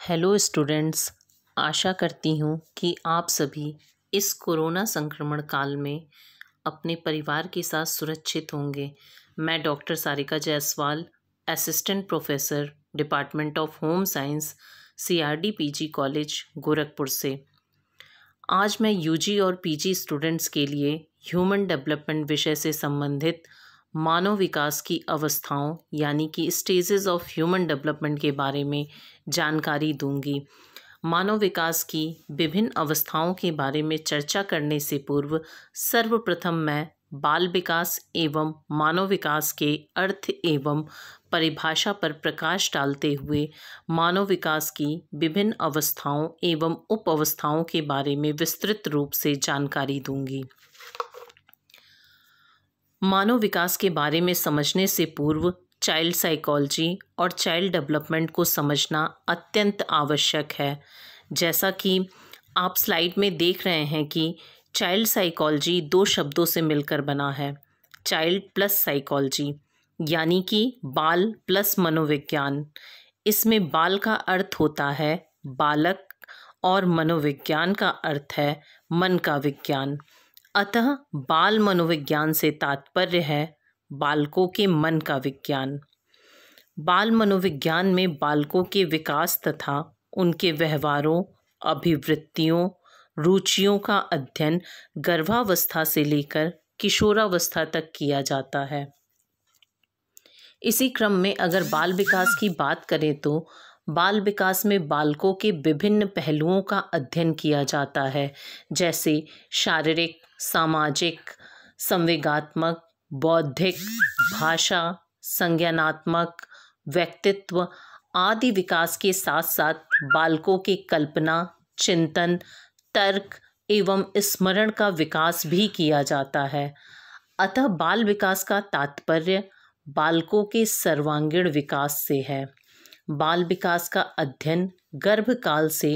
Hello students, आशा करती हूँ कि आप सभी इस कोरोना संक्रमण काल में अपने परिवार के साथ सुरक्षित होंगे। मैं doctor Sarika Jaiswal, assistant professor, department of home science, CRD PG college, Gorakhpur से आज मैं UG और PG स्टूडेंट्स के लिए ह्यूमन डेवलपमेंट विषय से संबंधित मानव विकास की अवस्थाओं यानी कि स्टेजेस ऑफ ह्यूमन डेवलपमेंट के बारे में जानकारी दूंगी। मानव विकास की विभिन्न अवस्थाओं के बारे में चर्चा करने से पूर्व सर्वप्रथम मैं बाल विकास एवं मानव विकास के अर्थ एवं परिभाषा पर प्रकाश डालते हुए मानव विकास की विभिन्न अवस्थाओं एवं उप अवस्थाओं के बारे में विस्तृत रूप से जानकारी दूंगी। मानव विकास के बारे में समझने से पूर्व चाइल्ड साइकोलॉजी और चाइल्ड डेवलपमेंट को समझना अत्यंत आवश्यक है। जैसा कि आप स्लाइड में देख रहे हैं कि चाइल्ड साइकोलॉजी 2 शब्दों से मिलकर बना है, चाइल्ड प्लस साइकोलॉजी, यानी कि बाल प्लस मनोविज्ञान। इसमें बाल का अर्थ होता है बालक और मनोविज्ञान का अर्थ है मन का विज्ञान। अतः बाल मनोविज्ञान से तात्पर्य है बालकों के मन का विज्ञान। बाल मनोविज्ञान में बालकों के विकास तथा उनके व्यवहारों, अभिवृत्तियों, रुचियों का अध्ययन गर्भावस्था से लेकर किशोरावस्था तक किया जाता है। इसी क्रम में अगर बाल विकास की बात करें तो बाल विकास में बालकों के विभिन्न पहलुओं का अध्ययन किया जाता है, जैसे शारीरिक, सामाजिक, संवेगात्मक, बौद्धिक, भाषा, संज्ञानात्मक, व्यक्तित्व आदि विकास के साथ साथ बालकों के कल्पना, चिंतन, तर्क एवं स्मरण का विकास भी किया जाता है। अतः बाल विकास का तात्पर्य बालकों के सर्वांगीण विकास से है। बाल विकास का अध्ययन गर्भकाल से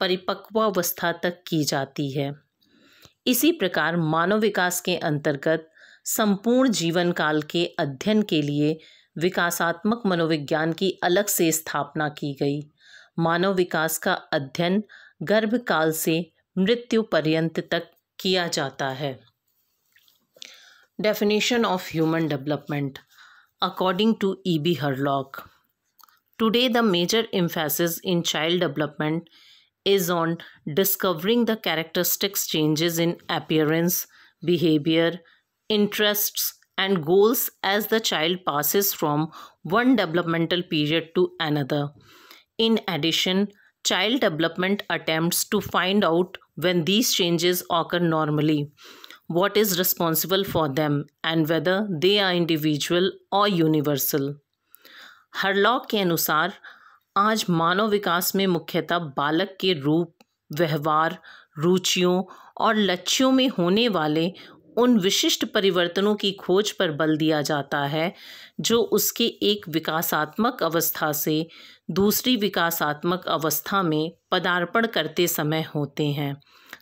परिपक्वावस्था तक की जाती है। इसी प्रकार मानव विकास के अंतर्गत संपूर्ण जीवन काल के अध्ययन के लिए विकासात्मक मनोविज्ञान की अलग से स्थापना की गई। मानव विकास का अध्ययन गर्भकाल से मृत्यु पर्यंत तक किया जाता है। Definition of human development according to E.B. Hurlock. Today, the major emphasis in child development is on discovering the characteristics changes in appearance, behavior, interests, and goals as the child passes from one developmental period to another. In addition, child development attempts to find out when these changes occur normally, what is responsible for them, and whether they are individual or universal. Hurlock के अनुसार आज मानव विकास में मुख्यतः बालक के रूप, व्यवहार, रुचियों और लक्ष्यों में होने वाले उन विशिष्ट परिवर्तनों की खोज पर बल दिया जाता है जो उसके एक विकासात्मक अवस्था से दूसरी विकासात्मक अवस्था में पदार्पण करते समय होते हैं।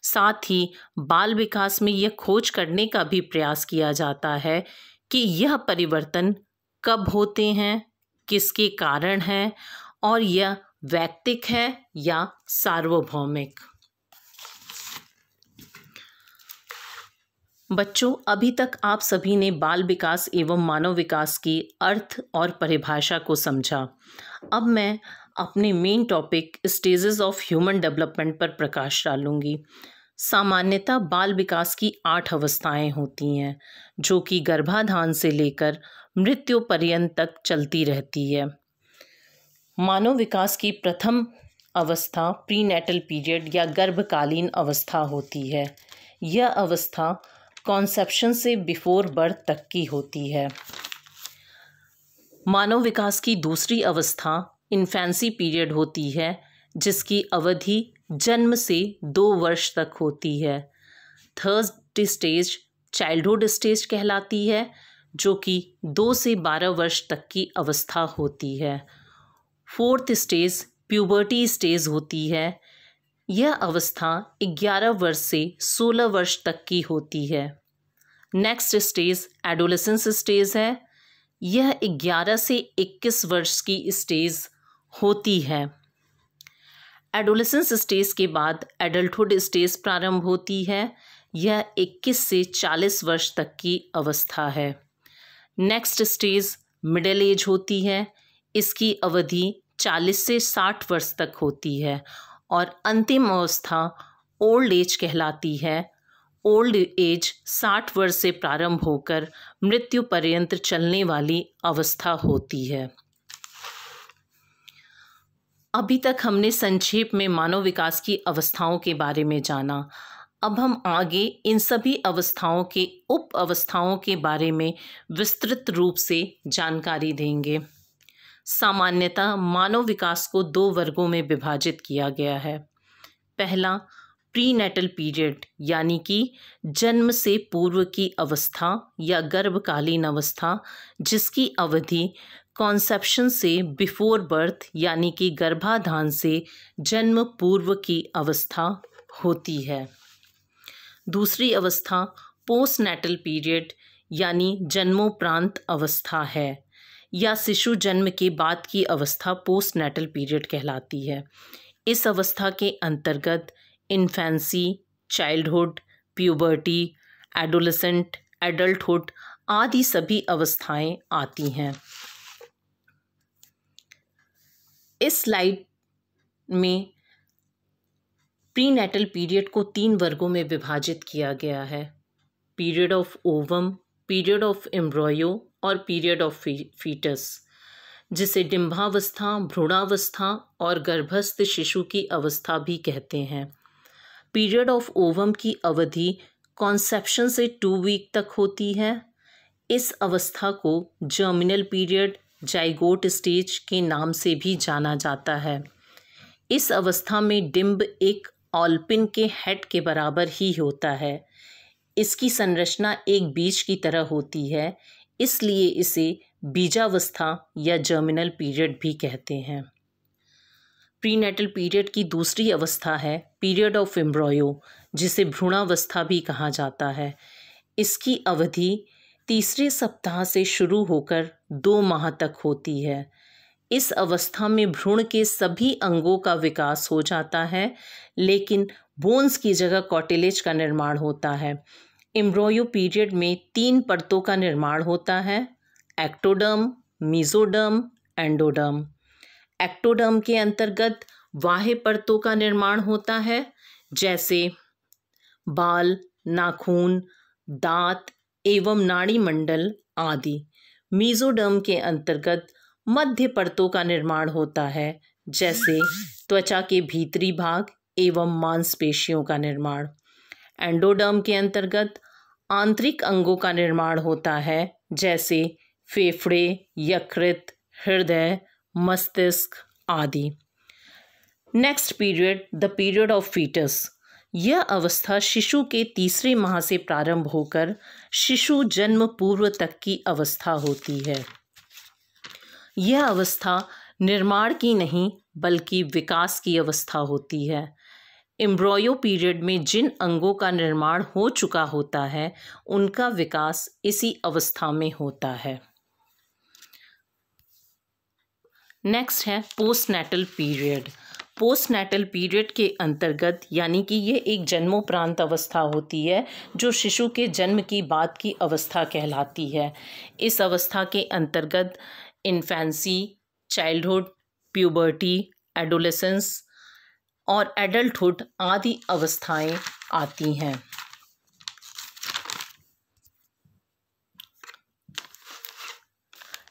साथ ही बाल विकास में यह खोज करने का भी प्रयास किया जाता है कि यह परिवर्तन कब होते हैं, किसके कारण है और यह वैयक्तिक है या सार्वभौमिक। बच्चों, अभी तक आप सभी ने बाल विकास एवं मानव विकास की अर्थ और परिभाषा को समझा। अब मैं अपने main topic stages of human development पर प्रकाश डालूंगी। सामान्यतः बाल विकास की 8 अवस्थाएं होती हैं जो कि गर्भाधान से लेकर मृत्यु पर्यंत तक चलती रहती है। मानव विकास की प्रथम अवस्था प्रीनेटल पीरियड या गर्भकालीन अवस्था होती है। यह अवस्था कॉन्सेप्शन से बिफोर बर्थ तक की होती है। मानव विकास की दूसरी अवस्था इन्फेंसी पीरियड होती है, जिसकी अवधि जन्म से 2 वर्ष तक होती है। थर्ड स्टेज चाइल्डहुड स्टेज कहलाती है, जो कि 2 से 12 वर्ष तक की अवस्था होती है। फोर्थ स्टेज प्यूबर्टी स्टेज होती है। यह अवस्था 11 वर्ष से 16 वर्ष तक की होती है। नेक्स्ट स्टेज एडोलेसेंस स्टेज है। यह 11 से 21 वर्ष की स्टेज होती है। एडोलेसेंस स्टेज के बाद एडल्टहुड स्टेज प्रारंभ होती है। यह 21 से 40 वर्ष तक की अवस्था है। नेक्स्ट स्टेज मिडिल एज होती है। इसकी अवधि 40 से 60 वर्ष तक होती है और अंतिम अवस्था ओल्ड एज कहलाती है। ओल्ड एज 60 वर्ष से प्रारंभ होकर मृत्यु पर्यंत चलने वाली अवस्था होती है। अभी तक हमने संक्षेप में मानव विकास की अवस्थाओं के बारे में जाना। अब हम आगे इन सभी अवस्थाओं के उप अवस्थाओं के बारे में विस्तृत रूप से जानकारी देंगे। सामान्यतः मानव विकास को 2 वर्गों में विभाजित किया गया है। पहला प्रीनेटल पीरियड यानी कि जन्म से पूर्व की अवस्था या गर्भकालीन अवस्था, जिसकी अवधि कॉन्सेप्शन से बिफोर बर्थ यानी कि गर्भाधान से जन्म पूर्व की अवस्था होती है। दूसरी अवस्था पोस्टनेटल पीरियड यानी जन्मोपरांत अवस्था है या शिशु जन्म के बाद की अवस्था पोस्टनेटल पीरियड कहलाती है। इस अवस्था के अंतर्गत infancy, childhood, puberty, adolescent, adulthood आदि सभी अवस्थाएं आती हैं। इस स्लाइड में प्रीनेटल पीरियड को 3 वर्गों में विभाजित किया गया है। Period of ovum, period of embryo और पीरियड ऑफ फीटस, जिसे डिंबावस्था, भ्रूणावस्था और गर्भस्थ शिशु की अवस्था भी कहते हैं। पीरियड ऑफ ओवम की अवधि कॉन्सेप्शन से 2 वीक तक होती है। इस अवस्था को जर्मिनल पीरियड, जाइगोट स्टेज के नाम से भी जाना जाता है। इस अवस्था में डिंब एक ऑल्पिन के हेड के बराबर ही होता है। इसकी संरचना एक बीज की तरह होती है, इसलिए इसे बीजावस्था या जर्मिनल पीरियड भी कहते हैं। प्रीनेटल पीरियड की दूसरी अवस्था है पीरियड ऑफ एम्ब्रॉयो, जिसे भ्रूणावस्था भी कहा जाता है। इसकी अवधि तीसरे सप्ताह से शुरू होकर 2 माह तक होती है। इस अवस्था में भ्रूण के सभी अंगों का विकास हो जाता है, लेकिन बोन्स की जगह कार्टिलेज का निर्माण होता है। एम्ब्रॉयो पीरियड में 3 परतों का निर्माण होता है: एक्टोडर्म, मेसोडर्म, एंडोडर्म। एक्टोडर्म के अंतर्गत बाह्य परतों का निर्माण होता है, जैसे बाल, नाखून, दांत एवं नाड़ी मंडल आदि। मेसोडर्म के अंतर्गत मध्य परतों का निर्माण होता है, जैसे त्वचा के भीतरी भाग एवं मांसपेशियों का निर्माण। एंडोडर्म के अंतर्गत आंतरिक अंगों का निर्माण होता है, जैसे फेफड़े, यकृत, हृदय, मस्तिष्क आदि। Next period, the period of foetus. यह अवस्था शिशु के तीसरे माह से प्रारंभ होकर शिशु जन्म पूर्व तक की अवस्था होती है। यह अवस्था निर्माण की नहीं बल्कि विकास की अवस्था होती है। एम्ब्रॉयो पीरियड में जिन अंगों का निर्माण हो चुका होता है, उनका विकास इसी अवस्था में होता है। नेक्स्ट है पोस्टनेटल पीरियड। पोस्टनेटल पीरियड के अंतर्गत यानी कि ये एक जन्मोपरांत अवस्था होती है जो शिशु के जन्म की बाद की अवस्था कहलाती है। इस अवस्था के अंतर्गत इन्फेंसी, चाइल्डहुड, प्यूबर्टी, एडोलेसेंस और एडल्टहुड आदि अवस्थाएं आती हैं।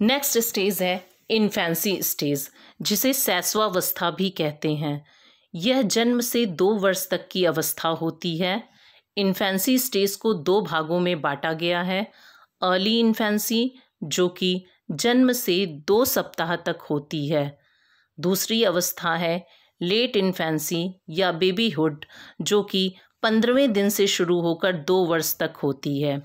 नेक्स्ट स्टेज है इन्फेंसी स्टेज, जिसे शैशवावस्था भी कहते हैं। यह जन्म से 2 वर्ष तक की अवस्था होती है। इन्फेंसी स्टेज को 2 भागों में बांटा गया है। अर्ली इन्फेंसी, जो कि जन्म से 2 सप्ताह तक होती है। दूसरी अवस्था है लेट इन्फेंसी या बेबीहुड, जो कि 15वें दिन से शुरू होकर 2 वर्ष तक होती है।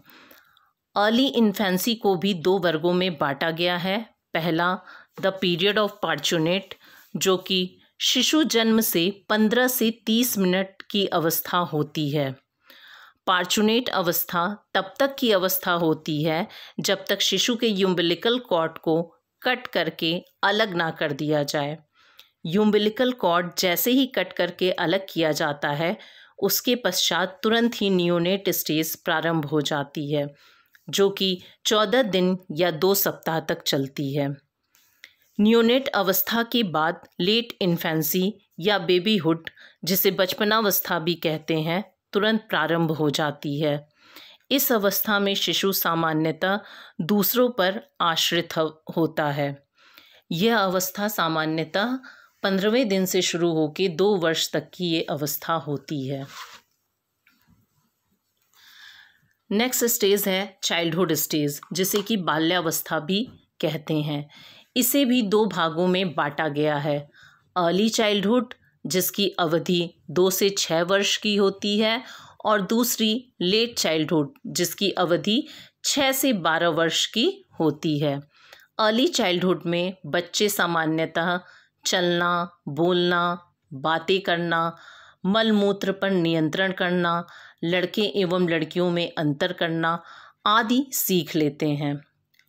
अर्ली इन्फेंसी को भी 2 वर्गों में बांटा गया है। पहला द पीरियड ऑफ पार्चुनेट, जो कि शिशु जन्म से 15 से 30 मिनट की अवस्था होती है। पार्चुनेट अवस्था तब तक की अवस्था होती है जब तक शिशु के यूम्बिलिकल कॉर्ड को कट करके अलग ना कर दिया जाए। यूम्बिलिकल कॉर्ड जैसे ही कट करके अलग किया जाता है, उसके पश्चात तुरंत ही नियोनेट स्टेज प्रारंभ हो जाती है, जो कि 14 दिन या 2 सप्ताह तक चलती है। नियोनेट अवस्था के बाद लेट इन्फेंसी या बेबीहुड, जिसे बचपनावस्था भी कहते हैं, तुरंत प्रारंभ हो जाती है। इस अवस्था में शिशु सामान्यतः दूसरों पर आश्रित होता है। यह अवस्था सामान्यतः 15वें दिन से शुरू होकर 2 वर्ष तक की ये अवस्था होती है। नेक्स्ट स्टेज है चाइल्डहुड स्टेज, जिसे कि बाल्यावस्था भी कहते हैं। इसे भी 2 भागों में बांटा गया है। अर्ली चाइल्डहुड, जिसकी अवधि 2 से 6 वर्ष की होती है, और दूसरी लेट चाइल्डहुड, जिसकी अवधि 6 से 12 वर्ष की होती है। अर्ली चाइल्डहुड में बच्चे सामान्यतः चलना, बोलना, बातें करना, मल मूत्र पर नियंत्रण करना, लड़के एवं लड़कियों में अंतर करना आदि सीख लेते हैं।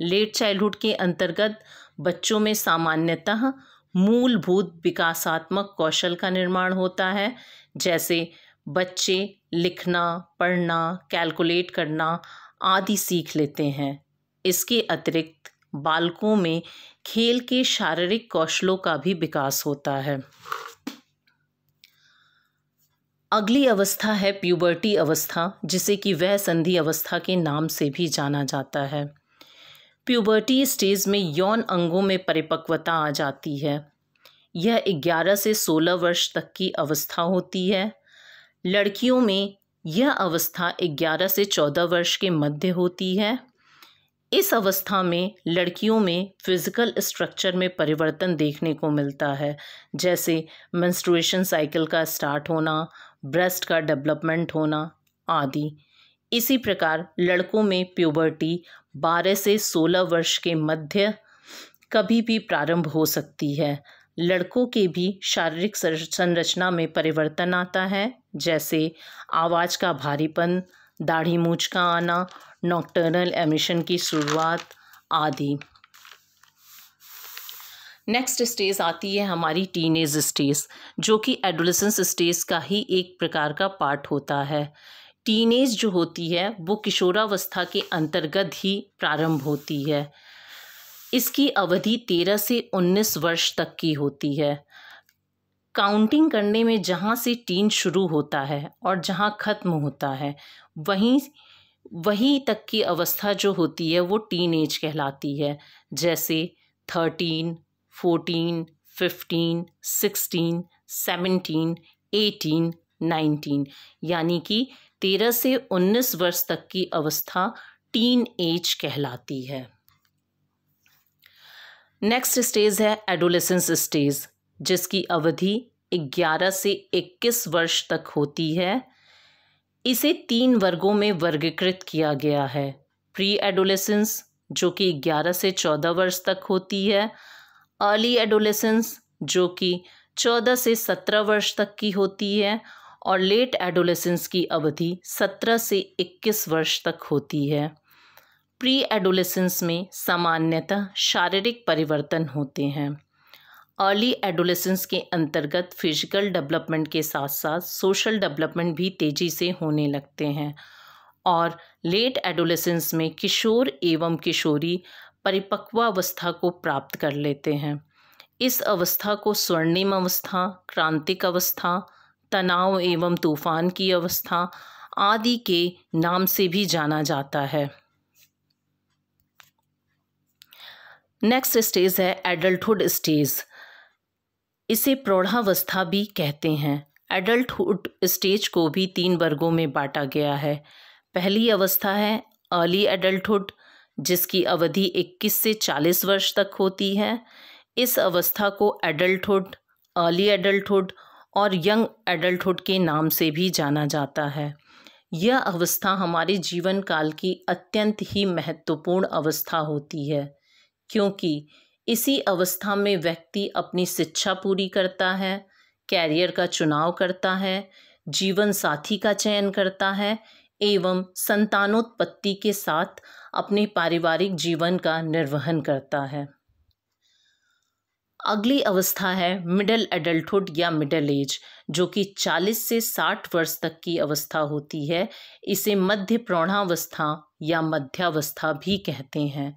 लेट चाइल्डहुड के अंतर्गत बच्चों में सामान्यतः मूलभूत विकासात्मक कौशल का निर्माण होता है, जैसे बच्चे लिखना, पढ़ना, कैलकुलेट करना आदि सीख लेते हैं। इसके अतिरिक्त बालकों में खेल के शारीरिक कौशलों का भी विकास होता है। अगली अवस्था है प्यूबर्टी अवस्था, जिसे कि वह संधि अवस्था के नाम से भी जाना जाता है। प्यूबर्टी स्टेज में यौन अंगों में परिपक्वता आ जाती है। यह 11 से 16 वर्ष तक की अवस्था होती है। लड़कियों में यह अवस्था 11 से 14 वर्ष के मध्य होती है। इस अवस्था में लड़कियों में फिजिकल स्ट्रक्चर में परिवर्तन देखने को मिलता है, जैसे मेंस्ट्रुएशन साइकिल का स्टार्ट होना, ब्रेस्ट का डेवलपमेंट होना आदि। इसी प्रकार लड़कों में प्यूबर्टी 12 से 16 वर्ष के मध्य कभी भी प्रारंभ हो सकती है। लड़कों के भी शारीरिक संरचना में परिवर्तन आता है, जैसे आवाज़ का भारीपन, दाढ़ी मूंछ का आना, नॉक्टर्नल एमिशन की शुरुआत आदि। नेक्स्ट स्टेज आती है हमारी टीनेज स्टेज, जो कि एडोलेसेंस स्टेज का ही एक प्रकार का पार्ट होता है। टीनेज जो होती है वो किशोरावस्था के अंतर्गत ही प्रारंभ होती है। इसकी अवधि 13 से 19 वर्ष तक की होती है। काउंटिंग करने में जहाँ से टीन शुरू होता है और जहाँ ख़त्म होता है, वहीं तक की अवस्था जो होती है वो टीन एज कहलाती है, जैसे 13, 14, 15, 16, 17, 18, 19, यानी कि 13 से 19 वर्ष तक की अवस्था टीन एज कहलाती है। नेक्स्ट स्टेज है एडोलेसेंस स्टेज, जिसकी अवधि 11 से 21 वर्ष तक होती है। इसे 3 वर्गों में वर्गीकृत किया गया है। प्री एडोलेसेंस, जो कि 11 से 14 वर्ष तक होती है। अर्ली एडोलेसेंस, जो कि 14 से 17 वर्ष तक की होती है। और लेट एडोलेसेंस की अवधि 17 से 21 वर्ष तक होती है। प्री एडोलेसेंस में सामान्यतः शारीरिक परिवर्तन होते हैं। अर्ली एडोलेसेंस के अंतर्गत फिजिकल डेवलपमेंट के साथ साथ सोशल डेवलपमेंट भी तेज़ी से होने लगते हैं। और लेट एडोलेसेंस में किशोर एवं किशोरी परिपक्वावस्था को प्राप्त कर लेते हैं। इस अवस्था को स्वर्णिम अवस्था, क्रांतिक अवस्था, तनाव एवं तूफान की अवस्था आदि के नाम से भी जाना जाता है। नेक्स्ट स्टेज है एडल्टहुड स्टेज। इसे प्रौढ़ावस्था भी कहते हैं। एडल्टहुड स्टेज को भी 3 वर्गों में बांटा गया है। पहली अवस्था है अर्ली एडल्टहुड, जिसकी अवधि 21 से 40 वर्ष तक होती है। इस अवस्था को एडल्टहुड, अर्ली एडल्टहुड और यंग एडल्टहुड के नाम से भी जाना जाता है। यह अवस्था हमारे जीवन काल की अत्यंत ही महत्वपूर्ण अवस्था होती है, क्योंकि इसी अवस्था में व्यक्ति अपनी शिक्षा पूरी करता है, कैरियर का चुनाव करता है, जीवन साथी का चयन करता है एवं संतानोत्पत्ति के साथ अपने पारिवारिक जीवन का निर्वहन करता है। अगली अवस्था है मिडिल एडल्टहुड या मिडिल एज, जो कि 40 से 60 वर्ष तक की अवस्था होती है। इसे मध्य प्रौढ़ावस्था या मध्यावस्था भी कहते हैं।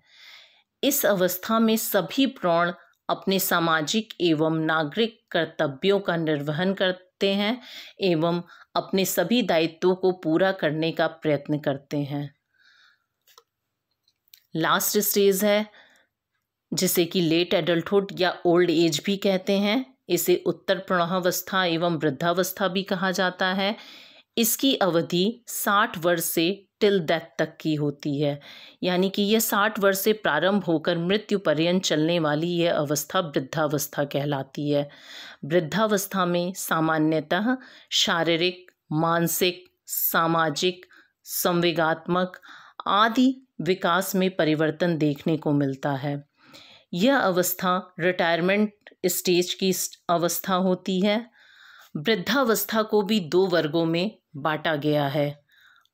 इस अवस्था में सभी प्रौढ़ अपने सामाजिक एवं नागरिक कर्तव्यों का निर्वहन करते हैं एवं अपने सभी दायित्वों को पूरा करने का प्रयत्न करते हैं। लास्ट स्टेज है जिसे कि लेट एडल्टहुड या ओल्ड एज भी कहते हैं। इसे उत्तर प्रौढ़ावस्था एवं वृद्धावस्था भी कहा जाता है। इसकी अवधि 60 वर्ष से टिल डेथ तक की होती है, यानी कि यह 60 वर्ष से प्रारंभ होकर मृत्यु पर्यंत चलने वाली यह अवस्था वृद्धावस्था कहलाती है। वृद्धावस्था में सामान्यतः शारीरिक, मानसिक, सामाजिक, संवेगात्मक आदि विकास में परिवर्तन देखने को मिलता है। यह अवस्था रिटायरमेंट स्टेज की अवस्था होती है। वृद्धावस्था को भी 2 वर्गों में बांटा गया है।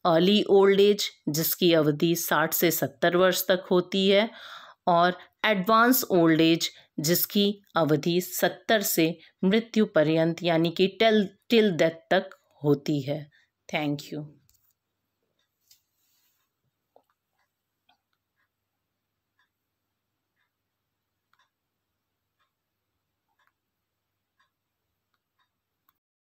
अर्ली ओल्ड एज, जिसकी अवधि 60 से 70 वर्ष तक होती है, और एडवांस ओल्ड एज, जिसकी अवधि 70 से मृत्यु पर्यंत यानी कि टिल डेथ तक होती है। Thank you.